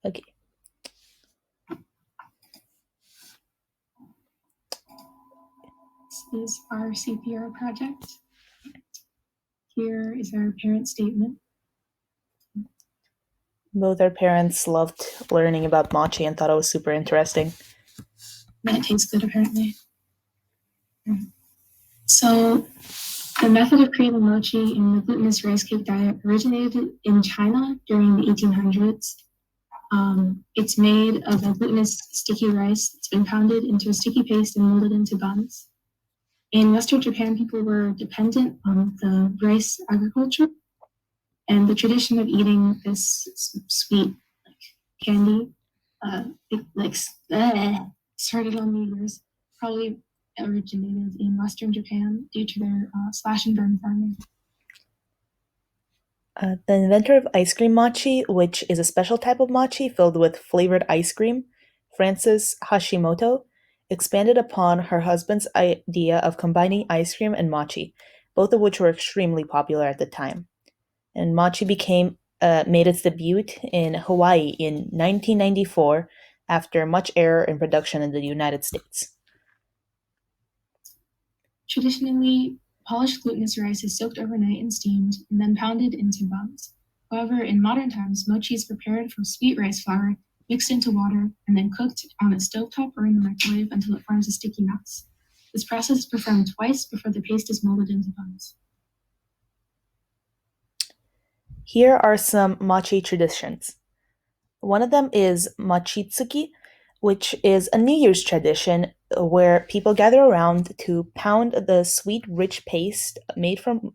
Okay. This is our CPR project. Here is our parent statement. Both our parents loved learning about mochi and thought it was super interesting. And it tastes good, apparently. So, the method of creating mochi in the glutinous rice cake diet originated in China during the 1800s. It's made of a glutinous sticky rice that's been pounded into a sticky paste and molded into buns. In Western Japan, people were dependent on the rice agriculture, and the tradition of eating this sweet candy, like started on New Year's, probably originated in Western Japan due to their slash and burn farming. The inventor of ice cream mochi, which is a special type of mochi filled with flavored ice cream, Frances Hashimoto, expanded upon her husband's idea of combining ice cream and mochi, both of which were extremely popular at the time. And mochi became made its debut in Hawaii in 1994 after much error in production in the United States. Traditionally, polished glutinous rice is soaked overnight and steamed, and then pounded into buns. However, in modern times, mochi is prepared from sweet rice flour, mixed into water, and then cooked on a stovetop or in the microwave until it forms a sticky mass. This process is performed twice before the paste is molded into buns. Here are some mochi traditions. One of them is machitsuki, which is a New Year's tradition where people gather around to pound the sweet, rich paste made from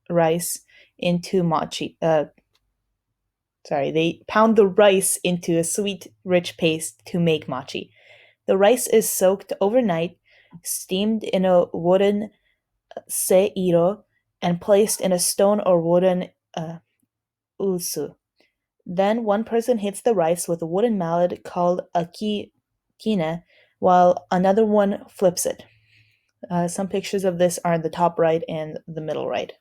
rice into mochi. They pound the rice into a sweet, rich paste to make mochi. The rice is soaked overnight, steamed in a wooden seiro, and placed in a stone or wooden usu. Then one person hits the rice with a wooden mallet called a kine, while another one flips it. Some pictures of this are in the top right and the middle right.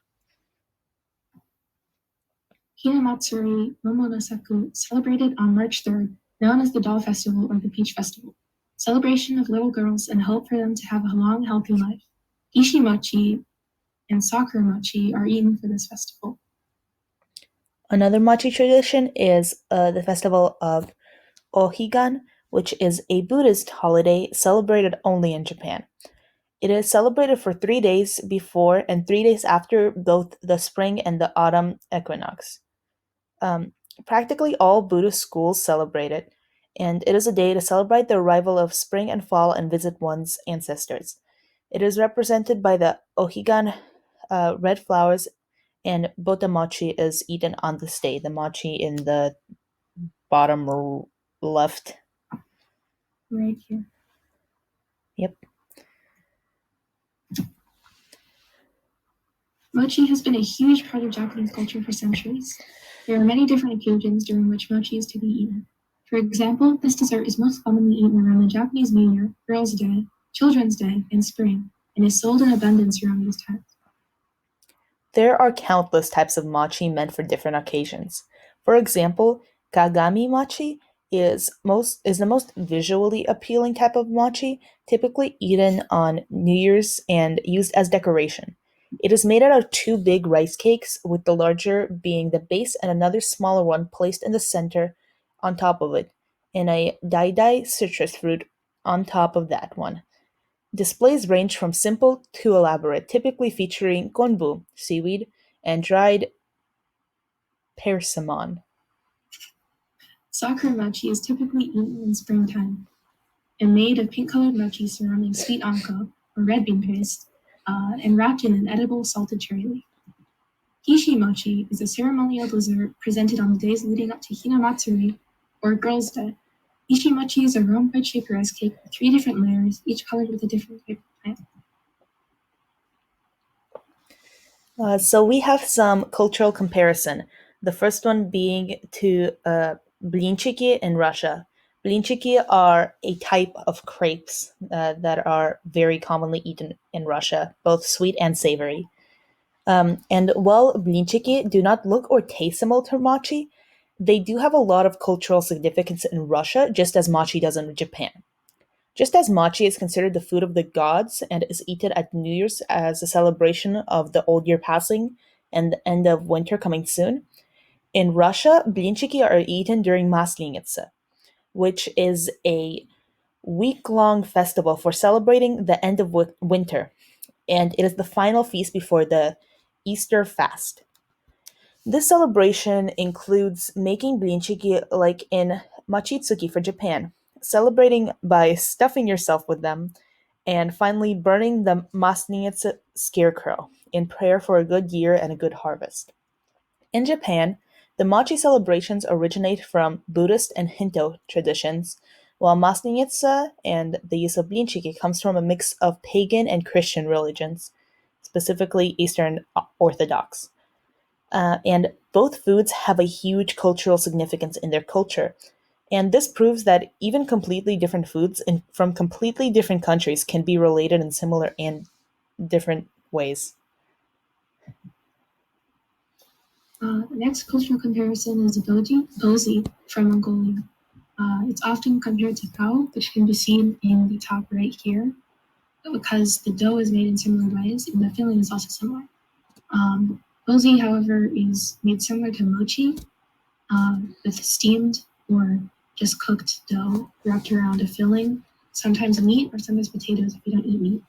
Hinamatsuri Momonosaku, celebrated on March 3rd, known as the Doll Festival or the Peach Festival. Celebration of little girls and hope for them to have a long, healthy life. Ishimochi and sakura mochi are eaten for this festival. Another mochi tradition is the festival of Ohigan, which is a Buddhist holiday celebrated only in Japan. It is celebrated for 3 days before and 3 days after both the spring and the autumn equinox. Um, Practically all Buddhist schools celebrate it, and it is a day to celebrate the arrival of spring and fall and visit one's ancestors. It is represented by the Ohigan red flowers, and botamochi is eaten on this day. The mochi in the bottom left. Right here. Yep. Mochi has been a huge part of Japanese culture for centuries. There are many different occasions during which mochi is to be eaten. For example, this dessert is most commonly eaten around the Japanese New Year, Girls' Day, Children's Day, and spring, and is sold in abundance around these times. There are countless types of mochi meant for different occasions. For example, kagami mochi is the most visually appealing type of mochi, typically eaten on New Year's and used as decoration. It is made out of two big rice cakes, with the larger being the base and another smaller one placed in the center on top of it, and a dai citrus fruit on top of that one. Displays range from simple to elaborate, typically featuring konbu, seaweed, and dried persimmon. Sakura mochi is typically eaten in springtime and made of pink-colored mochi surrounding sweet anko, or red bean paste, and wrapped in an edible salted cherry leaf. Kishi mochi is a ceremonial dessert presented on the days leading up to Hinamatsuri, or Girls' Day. Kishi mochi is a rhomboid-shaped rice cake with 3 different layers, each colored with a different type of plant. So we have some cultural comparison. The first one being to blinchiki in Russia. Blinchiki are a type of crepes that are very commonly eaten in Russia, both sweet and savory. And while blinchiki do not look or taste similar to mochi, They do have a lot of cultural significance in Russia, just as mochi does in Japan. Just as mochi is considered the food of the gods and is eaten at New Year's as a celebration of the old year passing and the end of winter coming soon, in Russia, blinchiki are eaten during Maslenitsa, which is a week-long festival for celebrating the end of winter, and it is the final feast before the Easter fast. This celebration includes making blinchiki like in machitsuki for Japan, celebrating by stuffing yourself with them, and finally burning the Masnitsa scarecrow in prayer for a good year and a good harvest. In Japan, the mochi celebrations originate from Buddhist and Hindu traditions, while Masnitsa and the use of blinchiki comes from a mix of pagan and Christian religions, specifically Eastern Orthodox. And both foods have a huge cultural significance in their culture. And this proves that even completely different foods from completely different countries can be related in similar and different ways. The next cultural comparison is bozi from Mongolia. It's often compared to pao, which can be seen in the top right here, because the dough is made in similar ways, and the filling is also similar. Bozi, however, is made similar to mochi, with steamed or just cooked dough wrapped around a filling, sometimes meat or sometimes potatoes if you don't eat meat.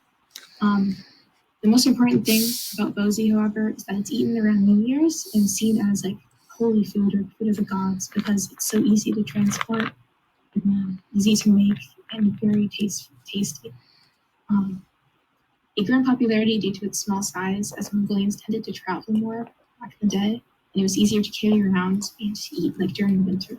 The most important thing about bozi, however, is that it's eaten around New Year's and seen as like holy food or food of the gods because it's so easy to transport and easy to make and very tasty. Um, it grew in popularity due to its small size, as Mongolians tended to travel more back in the day, and it was easier to carry around and to eat like during the winter.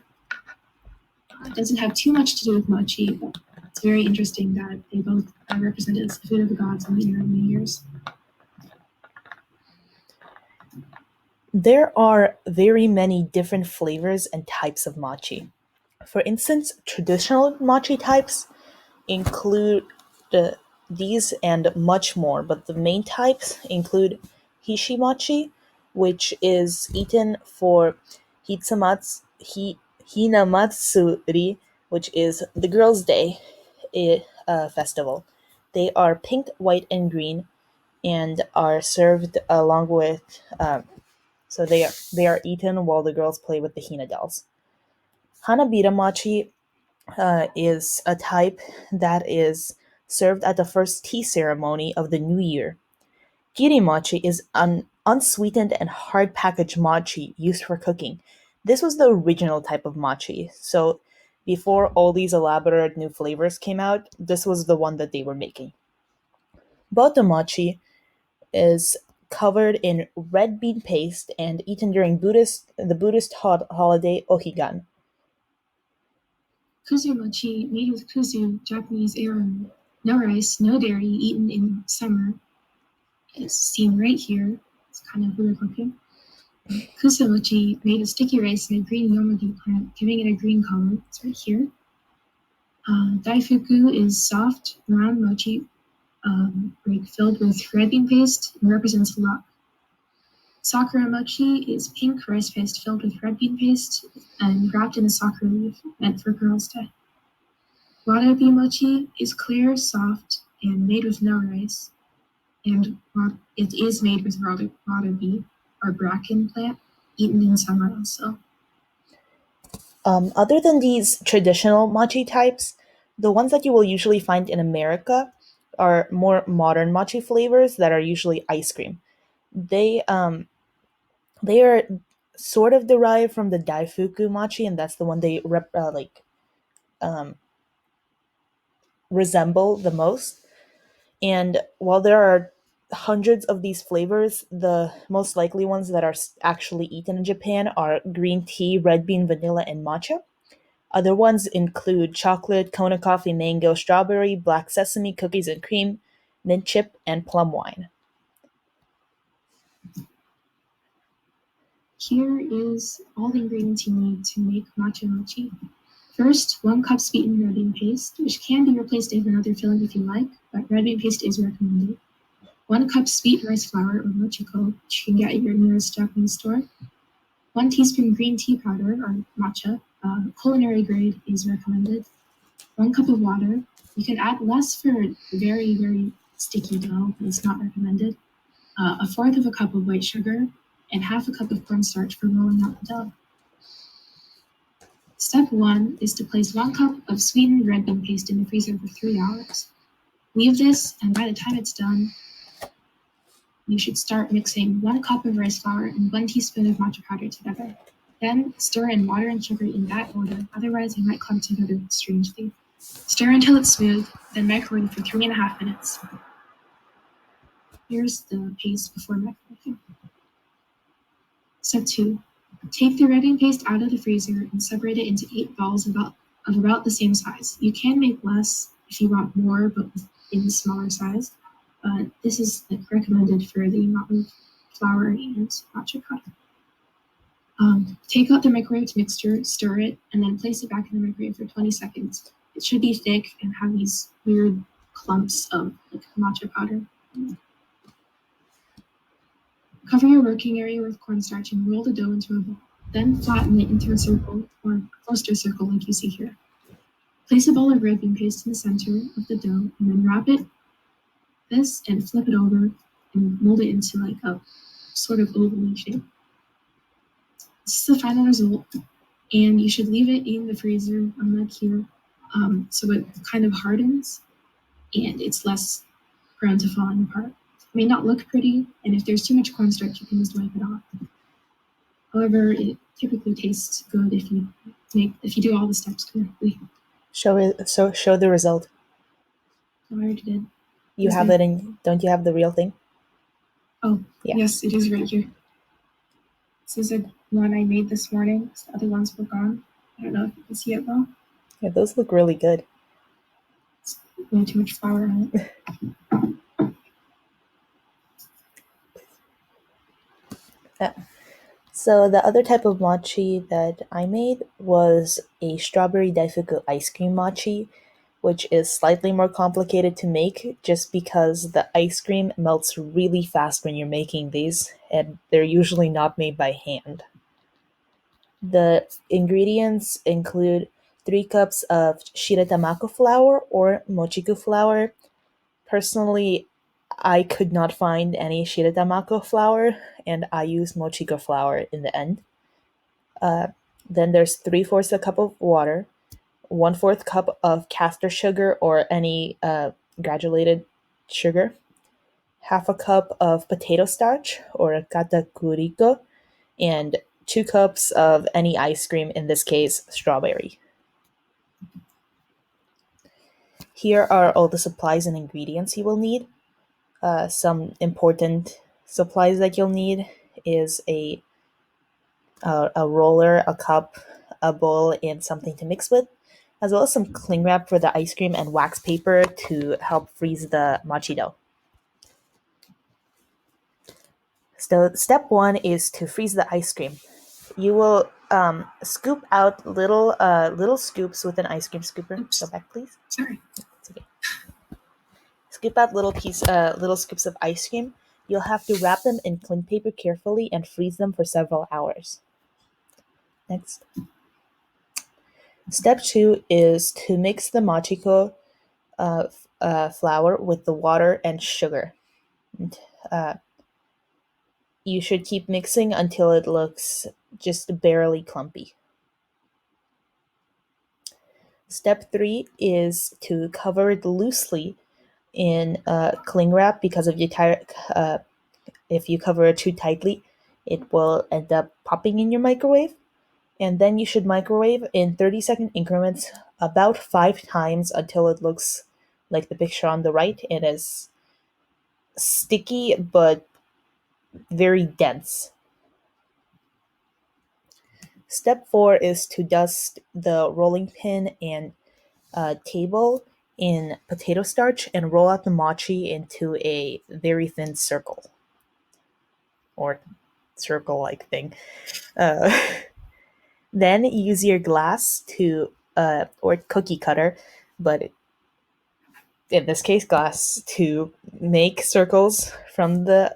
It doesn't have too much to do with mochi, but it's very interesting that they both are represented as the food of the gods and eaten around New Year's. There are very many different flavors and types of mochi. For instance, traditional mochi types include the, these and much more, but the main types include hishimachi, which is eaten for hinamatsuri, which is the girls' day festival. They are pink, white, and green, and are served along with. So they are eaten while the girls play with the hina dolls. Hanabira machi is a type that is served at the first tea ceremony of the new year. Girimachi is an unsweetened and hard packaged mochi used for cooking. This was the original type of mochi. So before all these elaborate new flavors came out, this was the one that they were making. Boto mochi is covered in red bean paste and eaten during the Buddhist holiday Ohigan. Kuzu mochi, made with kuzu, Japanese arrowroot. No rice, no dairy, eaten in summer. It's seen right here. It's kind of weird looking. Kusa mochi, made of sticky rice and a green yomagi plant, giving it a green color. It's right here. Daifuku is soft, round mochi, like filled with red bean paste and represents luck. Sakura mochi is pink rice paste filled with red bean paste and wrapped in a sakura leaf, meant for Girls' Day. Warabi mochi is clear, soft, and made with no rice, and it is made with warabi, or bracken plant, eaten in summer also. Other than these traditional mochi types, the ones that you will usually find in America are more modern mochi flavors that are usually ice cream. They um they are sort of derived from the Daifuku mochi, and that's the one they um, resemble the most. And while there are hundreds of these flavors, the most likely ones that are actually eaten in Japan are green tea, red bean, vanilla, and matcha. Other ones include chocolate, Kona coffee, mango, strawberry, black sesame, cookies and cream, mint chip, and plum wine. Here is all the ingredients you need to make matcha mochi. First, 1 cup sweetened red bean paste, which can be replaced with another filling if you like, but red bean paste is recommended. 1 cup sweet rice flour or mochiko, which you can get at your nearest Japanese store. 1 teaspoon green tea powder or matcha, culinary grade is recommended. 1 cup of water. You can add less for very, very sticky dough, but it's not recommended. A fourth of a cup of white sugar, and half a cup of cornstarch for rolling out the dough. Step 1 is to place 1 cup of sweetened red bean paste in the freezer for 3 hours. Leave this, and by the time it's done, you should start mixing 1 cup of rice flour and 1 teaspoon of matcha powder together. Then stir in water and sugar in that order, otherwise it might clump together strangely. Stir until it's smooth, then microwave for 3.5 minutes. Here's the paste before microwaving. Step 2. Take the red bean paste out of the freezer and separate it into 8 balls of about the same size. You can make less if you want more, but in smaller size. But this is recommended for the amount of flour and matcha powder. Take out the microwaved mixture, stir it, and then place it back in the microwave for 20 seconds. It should be thick and have these weird clumps of matcha powder. Cover your working area with cornstarch and roll the dough into a ball. Then flatten it into a circle or cluster circle like you see here. Place a bowl of red bean paste in the center of the dough and then wrap it this and flip it over and mold it into like a sort of oval shape. This is the final result, and you should leave it in the freezer, unlike here, so it kind of hardens and it's less prone to falling apart. It may not look pretty, and if there's too much cornstarch, you can just wipe it off. However, it typically tastes good if you do all the steps correctly. Show the result. I already did. You have it in. Don't you have the real thing? Oh, yeah. Yes, it is right here. This is a one I made this morning. The other ones were gone. I don't know if you can see it well. Yeah, those look really good. It's way too much flour on it. So the other type of mochi that I made was a strawberry daifuku ice cream mochi, which is slightly more complicated to make just because the ice cream melts really fast when you're making these, and they're usually not made by hand. The ingredients include 3 cups of shiratamako flour or mochiku flour. Personally, I could not find any shiratamako flour, and I used mochiku flour in the end. Then there's 3/4 a cup of water, 1/4 cup of caster sugar or any granulated sugar, half a cup of potato starch or katakuriko, and 2 cups of any ice cream, in this case, strawberry. Here are all the supplies and ingredients you will need. Some important supplies that you'll need is a roller, a cup, a bowl, and something to mix with, as well as some cling wrap for the ice cream and wax paper to help freeze the mochi dough. So step 1 is to freeze the ice cream. You will scoop out little scoops with an ice cream scooper. Oops. Go back, please. Sorry. It's okay. Scoop out little scoops of ice cream. You'll have to wrap them in cling paper carefully and freeze them for several hours. Next. Step 2 is to mix the mochiko flour with the water and sugar. And, you should keep mixing until it looks just barely clumpy. Step 3 is to cover it loosely in cling wrap because if you cover it too tightly, it will end up popping in your microwave. And then you should microwave in 30-second increments about 5 times until it looks like the picture on the right. It is sticky but very dense. Step 4 is to dust the rolling pin and table in potato starch and roll out the mochi into a very thin circle or circle-like thing. Then use your glass or cookie cutter, but in this case glass, to make circles from the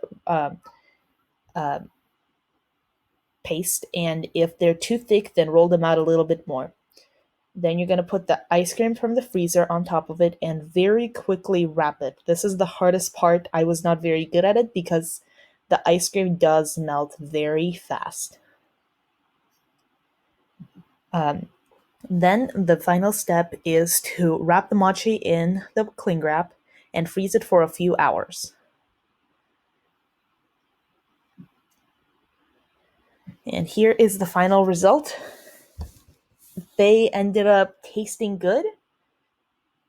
paste, and if they're too thick, then roll them out a little bit more. Then you're going to put the ice cream from the freezer on top of it and very quickly wrap it. This is the hardest part. I was not very good at it because the ice cream does melt very fast. Um, then the final step is to wrap the mochi in the cling wrap and freeze it for a few hours. And here is the final result. They ended up tasting good,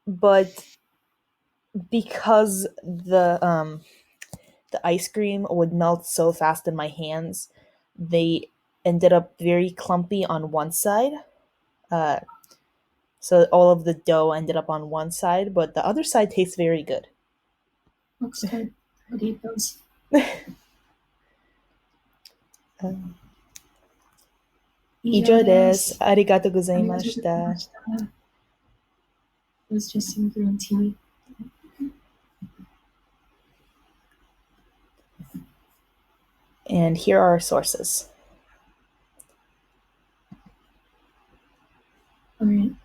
but because the ice cream would melt so fast in my hands, they ended up very clumpy on one side. Uh, so all of the dough ended up on one side, but the other side tastes very good. Looks good. I'd eat those. 以上以上です。です。ありがとうございありがとうました。ございました。It was just some green tea. And here are our sources. All right.